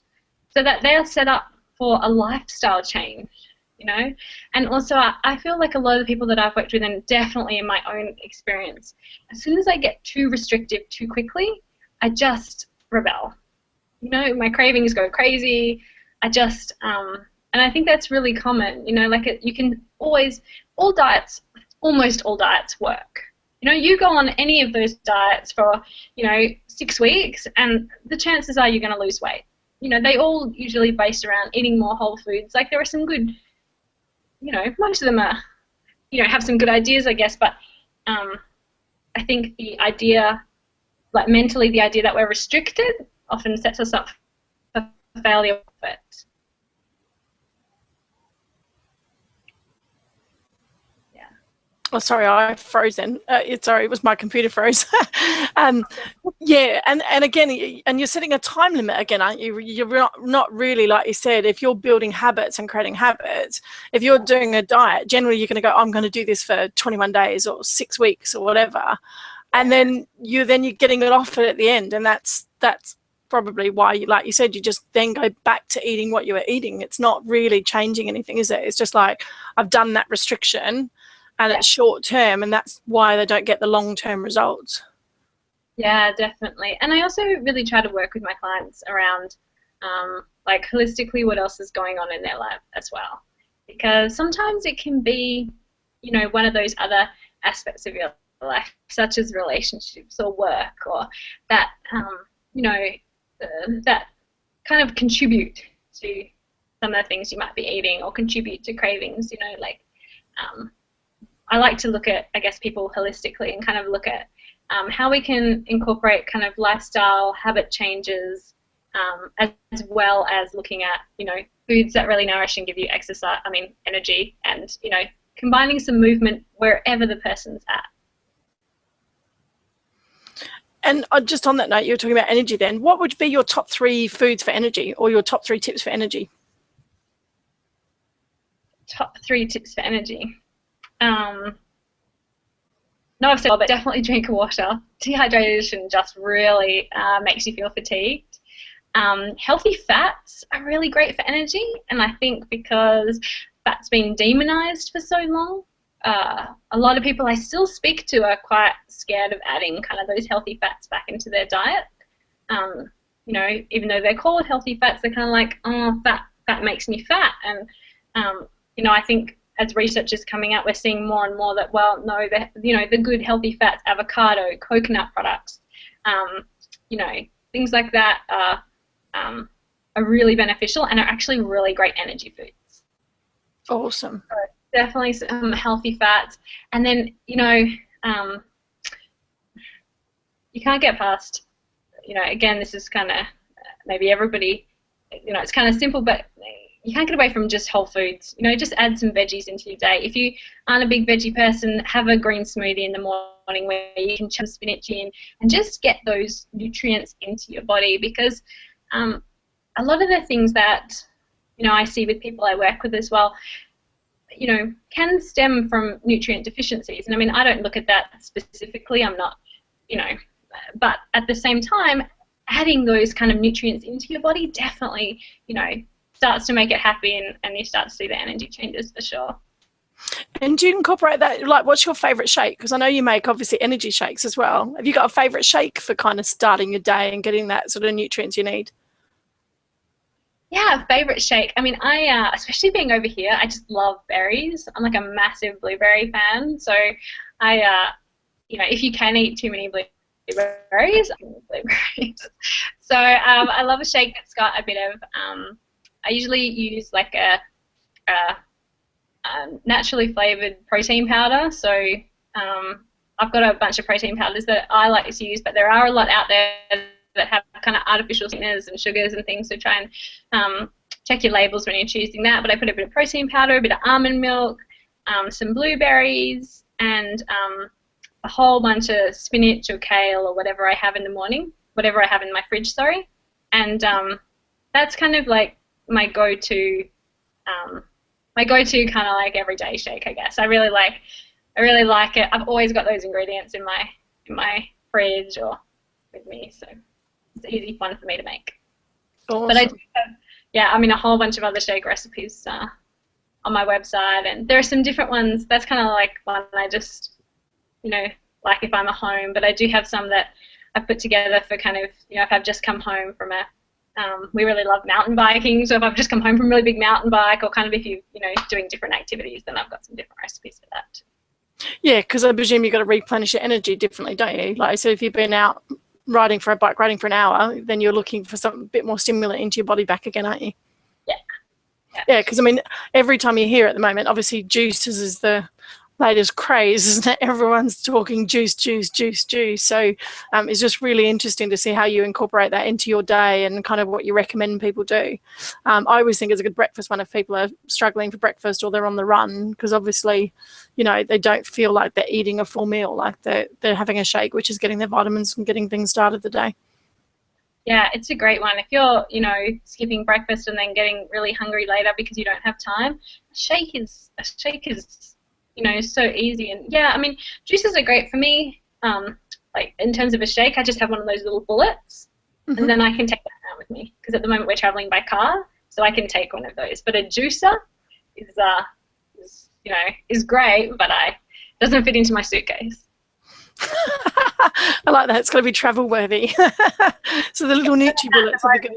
so that they are set up for a lifestyle change, you know. And also I feel like a lot of the people that I've worked with, and definitely in my own experience, as soon as I get too restrictive too quickly, I just rebel. You know, my cravings go crazy. I just, and I think that's really common, you know, like you can always, almost all diets work. You know, you go on any of those diets for, you know, 6 weeks and the chances are you're going to lose weight. You know, they all usually based around eating more whole foods. Like there are some good, you know, most of them are, you know, have some good ideas, I guess, but I think the idea, like mentally the idea that we're restricted often sets us up for failure with it. Yeah. Oh, sorry, I frozen. Sorry, it was my computer froze. Yeah, and again, and you're setting a time limit again, aren't you? You're not really, like you said, if you're building habits and creating habits, if you're doing a diet, generally you're going to go, I'm going to do this for 21 days or 6 weeks or whatever. And then you're getting it off at the end, and that's probably why, like you said, you just then go back to eating what you were eating. It's not really changing anything, is it? It's just like, I've done that restriction and it's short term, and that's why they don't get the long term results. Yeah, definitely. And I also really try to work with my clients around like holistically what else is going on in their life as well, because sometimes it can be, you know, one of those other aspects of your life, such as relationships or work, or that you know, that kind of contribute to some of the things you might be eating or contribute to cravings, you know, like I like to look at, I guess, people holistically and kind of look at how we can incorporate kind of lifestyle habit changes as well as looking at, you know, foods that really nourish and give you energy, and, you know, combining some movement wherever the person's at. And just on that note, you were talking about energy then. What would be your top 3 foods for energy, or your top 3 tips for energy? Top 3 tips for energy. No, I've said, but definitely drink water. Dehydration just really makes you feel fatigued. Healthy fats are really great for energy, and I think because fat's been demonized for so long, a lot of people I still speak to are quite scared of adding kind of those healthy fats back into their diet. You know, even though they're called healthy fats, they're kind of like, oh, fat makes me fat. And, you know, I think as research is coming out, we're seeing more and more that, well, no, you know, the good healthy fats, avocado, coconut products, you know, things like that are really beneficial and are actually really great energy foods. Awesome. So definitely some healthy fats. And then, you know, you can't get past, you know, again, this is kind of maybe everybody, you know, it's kind of simple, but you can't get away from just whole foods. You know, just add some veggies into your day. If you aren't a big veggie person, have a green smoothie in the morning where you can chop spinach in and just get those nutrients into your body, because a lot of the things that, you know, I see with people I work with as well, you know, can stem from nutrient deficiencies. And I mean, I don't look at that specifically. I'm not, you know, but at the same time, adding those kind of nutrients into your body definitely, you know, starts to make it happy, and you start to see the energy changes for sure. And do you incorporate that, like, what's your favourite shake? Because I know you make obviously energy shakes as well. Have you got a favourite shake for kind of starting your day and getting that sort of nutrients you need? Yeah, favourite shake. I mean, I, especially being over here, I just love berries. I'm like a massive blueberry fan. So I, you know, if you can eat too many blueberries, I can eat blueberries. So I love a shake that's got a bit of, I usually use like a naturally flavoured protein powder. So I've got a bunch of protein powders that I like to use, but there are a lot out there that have kind of artificial sweeteners and sugars and things, so try and check your labels when you're choosing that. But I put a bit of protein powder, a bit of almond milk, some blueberries, and a whole bunch of spinach or kale or whatever I have in the morning, whatever I have in my fridge, sorry. And that's kind of like my go-to kind of like everyday shake, I guess. I really like it. I've always got those ingredients in my fridge or with me, so it's an easy one for me to make. Awesome. But I do have, yeah, I mean, a whole bunch of other shake recipes on my website, and there are some different ones. That's kind of like one I just, you know, like if I'm at home, but I do have some that I've put together for kind of, you know, if I've just come home from we really love mountain biking, so if I've just come home from a really big mountain bike, or kind of if you know, doing different activities, then I've got some different recipes for that too. Yeah, because I presume you've got to replenish your energy differently, don't you? Like, so if you've been out riding for an hour, then you're looking for something a bit more stimulant into your body back again, aren't you? Yeah, because I mean, every time you hear at the moment, obviously juices is the latest craze, isn't it? Everyone's talking juice. So it's just really interesting to see how you incorporate that into your day and kind of what you recommend people do. I always think it's a good breakfast one if people are struggling for breakfast or they're on the run, because obviously, you know, they don't feel like they're eating a full meal, like they're having a shake, which is getting their vitamins and getting things started the day. Yeah, it's a great one. If you're, you know, skipping breakfast and then getting really hungry later because you don't have time, a shake is you know, so easy. And yeah, I mean, juices are great for me. Like in terms of a shake, I just have one of those little bullets, and then I can take that around with me, because at the moment we're traveling by car, so I can take one of those. But a juicer is you know, is great, but doesn't fit into my suitcase. I like that. It's got to be travel worthy. So the little Nutri bullets are good.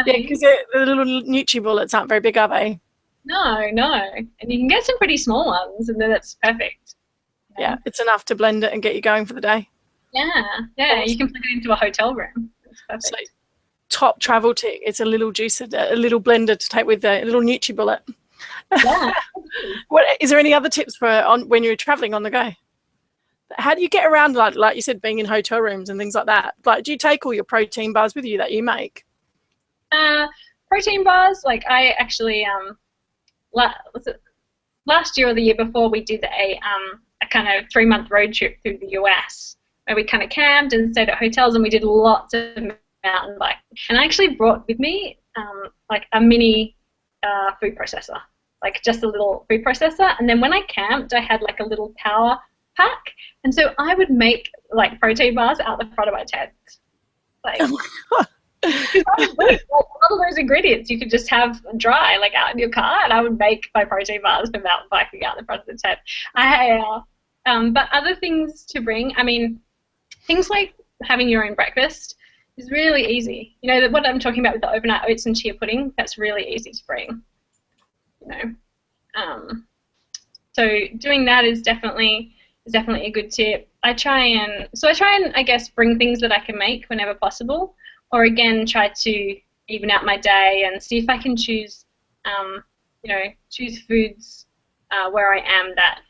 Yeah, because the little Nutri bullets aren't very big, are they? No. And you can get some pretty small ones, and then it's perfect. Yeah, it's enough to blend it and get you going for the day. Yeah, awesome. You can plug it into a hotel room. It's perfect. So, top travel tip, it's a little juicer, a little blender to take with a little Nutri bullet. Yeah. Is there any other tips for when you're traveling on the go? How do you get around, like you said, being in hotel rooms and things like that? Like, do you take all your protein bars with you that you make? Protein bars, like I actually last year or the year before, we did a kind of 3-month road trip through the US, where we kind of camped and stayed at hotels, and we did lots of mountain biking. And I actually brought with me like a mini food processor, like just a little food processor. And then when I camped, I had like a little power pack, and so I would make like protein bars out the front of my tent. Like, Because I would think, like, all of those ingredients you could just have dry, like out in your car, and I would make my protein bars for mountain biking out in the front of the tent. But other things to bring, I mean, things like having your own breakfast is really easy. You know, what I'm talking about with the overnight oats and chia pudding, that's really easy to bring. You know, so doing that is definitely a good tip. I try and I guess bring things that I can make whenever possible, or again try to even out my day and see if I can choose, choose foods where I am that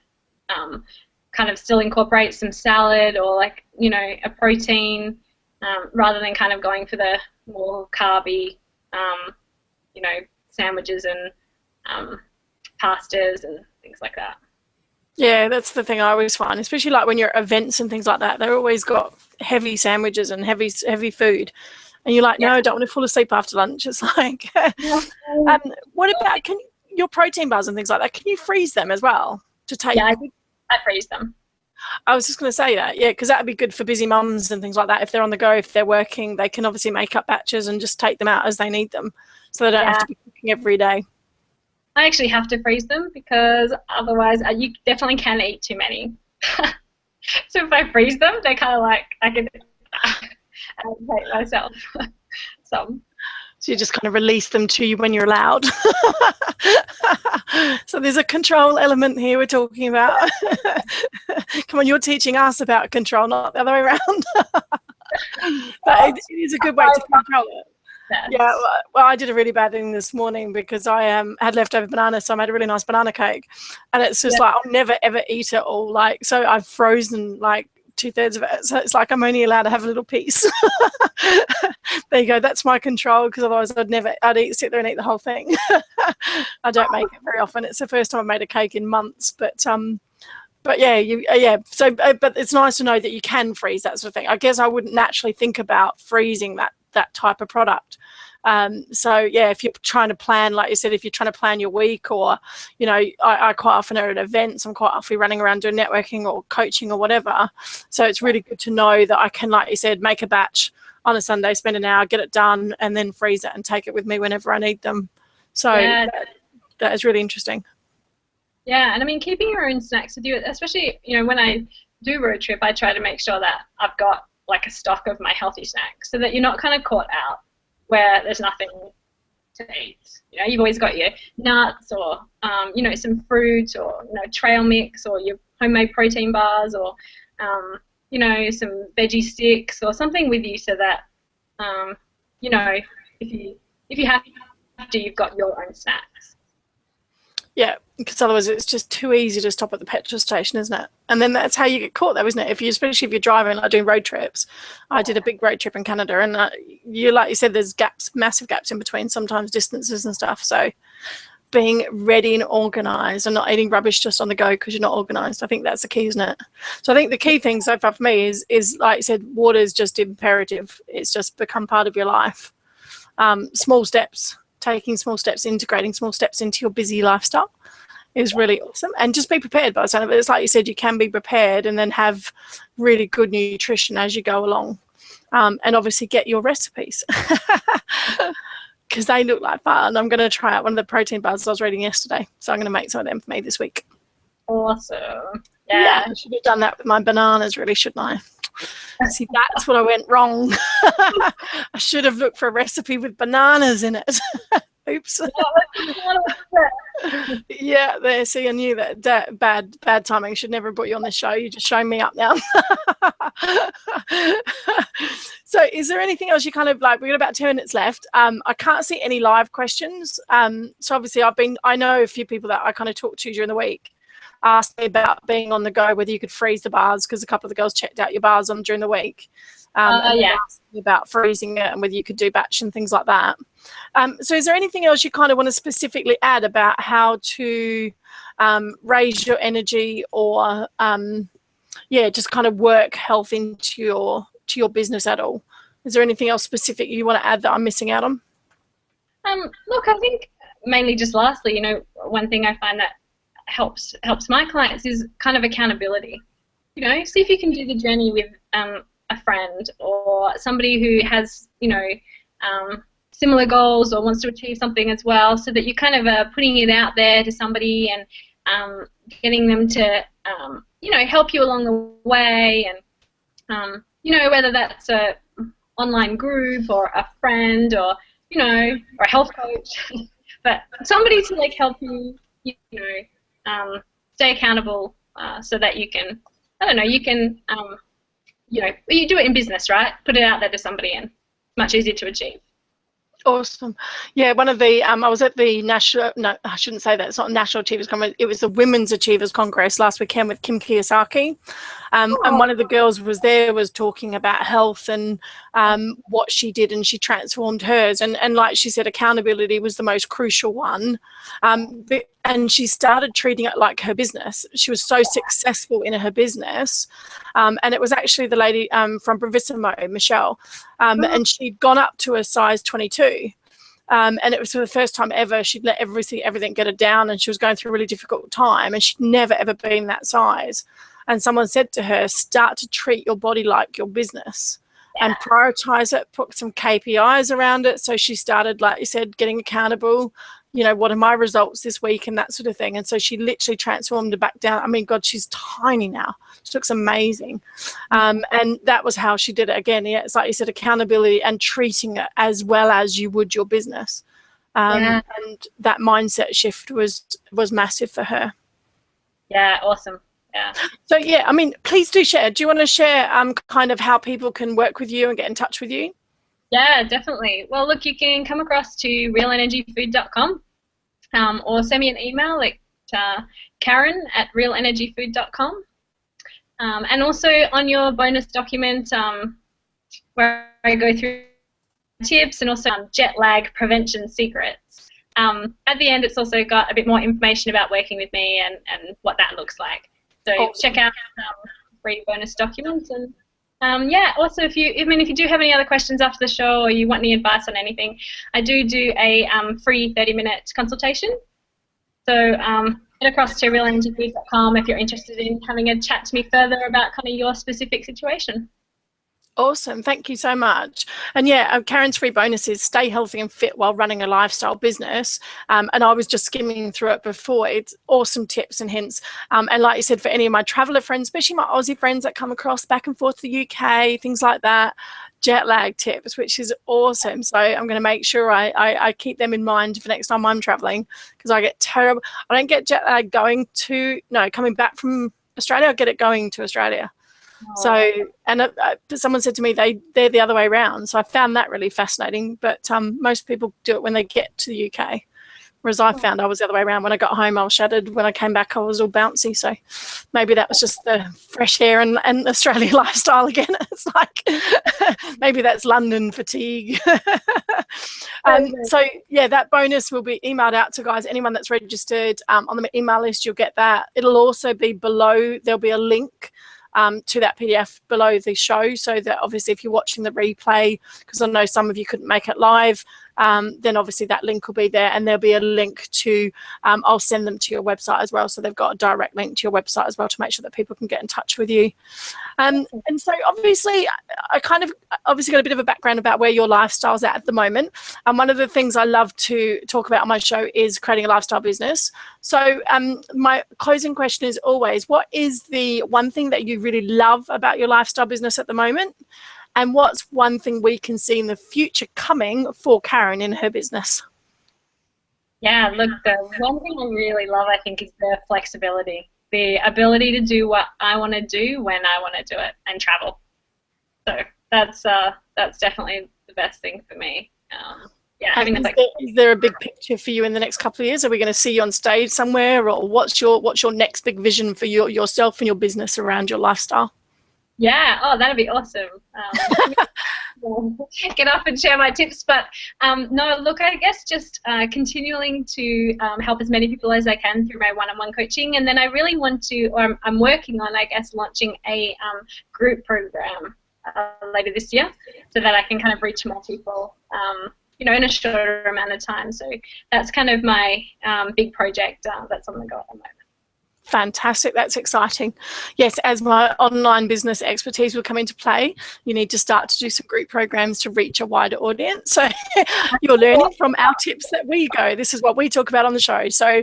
kind of still incorporate some salad or like, you know, a protein, rather than kind of going for the more carby, sandwiches and pastas and things like that. Yeah, that's the thing I always find, especially like when you're at events and things like that. They're always got heavy sandwiches and heavy food, and you're like, no, I don't want to fall asleep after lunch. It's like, what about your protein bars and things like that? Can you freeze them as well to take? Yeah, I freeze them. I was just going to say that, yeah, because that would be good for busy mums and things like that. If they're on the go, if they're working, they can obviously make up batches and just take them out as they need them, so they don't have to be cooking every day. I actually have to freeze them because otherwise you definitely can eat too many. So if I freeze them, they're kind of like, I can take myself some. So you just kind of release them to you when you're allowed. So there's a control element here we're talking about. Come on, you're teaching us about control, not the other way around. But it is a good way to control it. Yeah, well, I did a really bad thing this morning because I had leftover bananas, so I made a really nice banana cake, and it's just like I'll never ever eat it all. Like, so I've frozen like 2/3 of it, so it's like I'm only allowed to have a little piece. There you go. That's my control, because otherwise I'd sit there and eat the whole thing. I don't make it very often. It's the first time I've made a cake in months, but yeah. So, but it's nice to know that you can freeze that sort of thing. I guess I wouldn't naturally think about freezing that type of product. So yeah, if you're trying to plan, like you said, if you're trying to plan your week, or, you know, I quite often are at events, I'm quite often running around doing networking or coaching or whatever. So it's really good to know that I can, like you said, make a batch on a Sunday, spend an hour, get it done, and then freeze it and take it with me whenever I need them. So that is really interesting. Yeah, and I mean, keeping your own snacks with you, especially, you know, when I do road trip, I try to make sure that I've got like a stock of my healthy snacks, so that you're not kind of caught out where there's nothing to eat. You know, you've always got your nuts, or some fruit, or, you know, trail mix, or your homemade protein bars, or some veggie sticks or something with you, so that if you have to, you've got your own snacks. Yeah, because otherwise it's just too easy to stop at the petrol station, isn't it? And then that's how you get caught, though, isn't it? Especially if you're driving, like doing road trips. I did a big road trip in Canada, and like you said, there's massive gaps in between, sometimes distances and stuff. So being ready and organised, and not eating rubbish just on the go because you're not organised, I think that's the key, isn't it? So I think the key thing so far for me is like you said, water is just imperative. It's just become part of your life. Small steps. Taking small steps, integrating small steps into your busy lifestyle is really awesome. And just be prepared by the sound of it. It's like you said, you can be prepared and then have really good nutrition as you go along. And obviously get your recipes, because they look like fun. I'm going to try out one of the protein bars I was reading yesterday. So I'm going to make some of them for me this week. Awesome. Yeah, I should have done that with my bananas, really, shouldn't I? See, that's what I went wrong. I should have looked for a recipe with bananas in it. Oops. Yeah, there. See, I knew that bad timing. Should never have brought you on this show. You just showing me up now. So is there anything else you kind of like? We've got about 10 minutes left. I can't see any live questions. So obviously I know a few people that I kind of talk to during the week asked me about being on the go, whether you could freeze the bars, because a couple of the girls checked out your bars during the week. Asked me about freezing it and whether you could do batch and things like that. So is there anything else you kind of want to specifically add about how to raise your energy, or just kind of work health into your business at all? Is there anything else specific you want to add that I'm missing out on? Look, I think mainly just lastly, you know, one thing I find that helps my clients is kind of accountability. You know, see if you can do the journey with a friend or somebody who has, you know, similar goals or wants to achieve something as well, so that you kind of are putting it out there to somebody and getting them to, help you along the way, and, whether that's a online group or a friend or, or a health coach, but somebody to help you, stay accountable, so that you can, you do it in business, right? Put it out there to somebody, and it's much easier to achieve. Awesome. Yeah, one of the, I was at the national, no, I shouldn't say that, it's not a National Achievers Congress, it was the Women's Achievers Congress last weekend with Kim Kiyosaki. And one of the girls was talking about health and what she did, and she transformed hers. And like she said, accountability was the most crucial one. And she started treating it like her business. She was so successful in her business. And it was actually the lady from Bravissimo, Michelle, and she'd gone up to a size 22. And it was for the first time ever she'd let everything get her down, and she was going through a really difficult time, and she'd never, ever been that size. And someone said to her, start to treat your body like your business and prioritise it, put some KPIs around it. So she started, like you said, getting accountable. What are my results this week and that sort of thing. And so she literally transformed her back down. I mean, God, she's tiny now. She looks amazing. And that was how she did it. Again, yeah, it's like you said, accountability and treating it as well as you would your business. And that mindset shift was massive for her. Yeah, awesome. Yeah. So, yeah, I mean, please do share. Do you want to share kind of how people can work with you and get in touch with you? Yeah, definitely. Well, look, you can come across to realenergyfood.com or send me an email at Karen@realenergyfood.com. And also on your bonus document where I go through tips and also jet lag prevention secrets. At the end, it's also got a bit more information about working with me and what that looks like. So check out free bonus documents. And also if you do have any other questions after the show, or you want any advice on anything, I do a free 30-minute consultation. So get across to realenergyfood.com if you're interested in having a chat to me further about kind of your specific situation. Awesome. Thank you so much. And yeah, Karen's free bonus is stay healthy and fit while running a lifestyle business. And I was just skimming through it before. It's awesome tips and hints. And like you said, for any of my traveler friends, especially my Aussie friends that come across back and forth to the UK, things like that, jet lag tips, which is awesome. So I'm going to make sure I keep them in mind for next time I'm traveling, because I get terrible. I don't get jet lag coming back from Australia. I get it going to Australia. So, and someone said to me they're the other way around. So I found that really fascinating. But most people do it when they get to the UK, whereas I found I was the other way around. When I got home, I was shattered. When I came back, I was all bouncy. So maybe that was just the fresh air and Australian lifestyle again. It's like maybe that's London fatigue. So yeah, that bonus will be emailed out to guys. Anyone that's registered on the email list, you'll get that. It'll also be below. There'll be a link to that PDF below the show, so that obviously if you're watching the replay, because I know some of you couldn't make it live, then obviously that link will be there, and there'll be a link to, I'll send them to your website as well, so they've got a direct link to your website as well to make sure that people can get in touch with you. And so obviously I kind of got a bit of a background about where your lifestyle's at the moment, and one of the things I love to talk about on my show is creating a lifestyle business. So my closing question is always, what is the one thing that you really love about your lifestyle business at the moment? And what's one thing we can see in the future coming for Karen in her business? Yeah, look, the one thing I really love, I think, is the flexibility, the ability to do what I want to do when I want to do it and travel. So that's definitely the best thing for me. Having is there a big picture for you in the next couple of years? Are we going to see you on stage somewhere, or what's your next big vision for yourself and your business around your lifestyle? Yeah, that'd be awesome. Get off and share my tips, but no, look, I guess just continuing to help as many people as I can through my one-on-one coaching, and then I really want to, or I'm working on, I guess, launching a group program later this year, so that I can kind of reach more people, in a shorter amount of time. So that's kind of my big project that's on the go at the moment. Fantastic. That's exciting. Yes, as my online business expertise will come into play, you need to start to do some group programs to reach a wider audience. So you're learning from our tips that we go. This is what we talk about on the show. So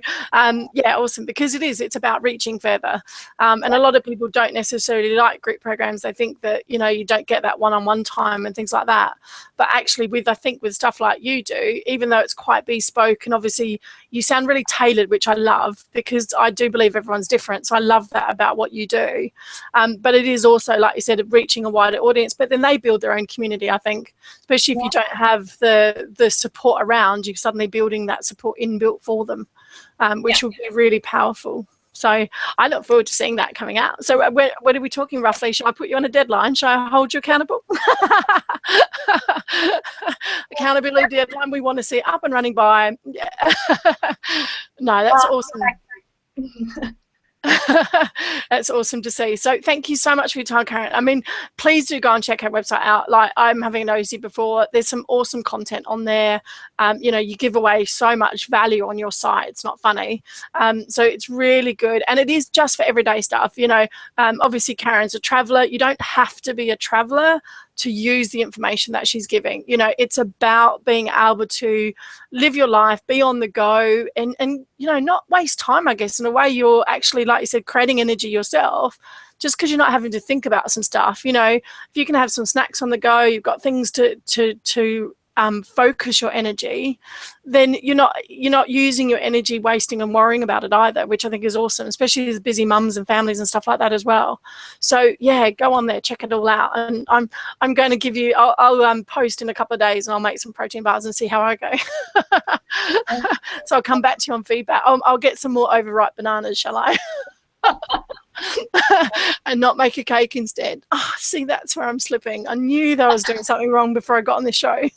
yeah, awesome, because it's about reaching further. And a lot of people don't necessarily like group programs. They think that, you know, you don't get that one-on-one time and things like that. But actually with stuff like you do, even though it's quite bespoke, and obviously you sound really tailored, which I love, because I do believe everyone's different. So I love that about what you do. But it is also, like you said, reaching a wider audience, but then they build their own community, I think, especially if you don't have the support around you, suddenly building that support inbuilt for them, which will be really powerful. So I look forward to seeing that coming out. So what are we talking roughly? Shall I put you on a deadline? Shall I hold you accountable? Accountability deadline. We want to see it up and running by. Yeah. No, that's awesome. That's awesome to see. So thank you so much for your time, Karen. I mean, please do go and check our website out. Like, I'm having a nosy before. There's some awesome content on there. You know, you give away so much value on your site. It's not funny. So it's really good. And it is just for everyday stuff. You know, obviously Karen's a traveler. You don't have to be a traveler to use the information that she's giving. You know, it's about being able to live your life, be on the go, and you know, not waste time, I guess. In a way, you're actually, like you said, creating energy yourself, just because you're not having to think about some stuff. You know, if you can have some snacks on the go, you've got things to focus your energy, then you're not using your energy wasting and worrying about it either, which I think is awesome, especially as busy mums and families and stuff like that as well. So yeah, go on there, check it all out. And I'm going to give you, I'll post in a couple of days, and I'll make some protein bars and see how I go. So I'll come back to you on feedback. I'll get some more overripe bananas, shall I? And not make a cake instead. Oh, see, that's where I'm slipping. I knew that I was doing something wrong before I got on the show.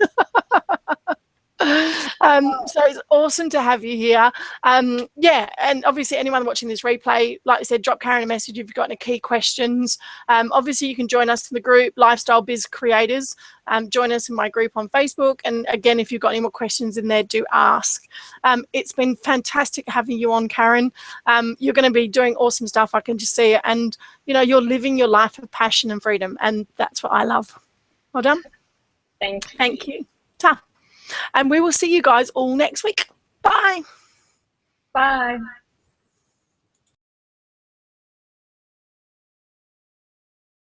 So it's awesome to have you here. Yeah, and obviously anyone watching this replay, like I said, drop Karen a message if you've got any key questions. Obviously you can join us in the group Lifestyle Biz Creators. Join us in my group on Facebook, and again, if you've got any more questions in there, do ask. It's been fantastic having you on, Karen. You're going to be doing awesome stuff, I can just see it, and you know, you're living your life of passion and freedom, and that's what I love. Well done. Thank you. Ta. And we will see you guys all next week. Bye. Bye.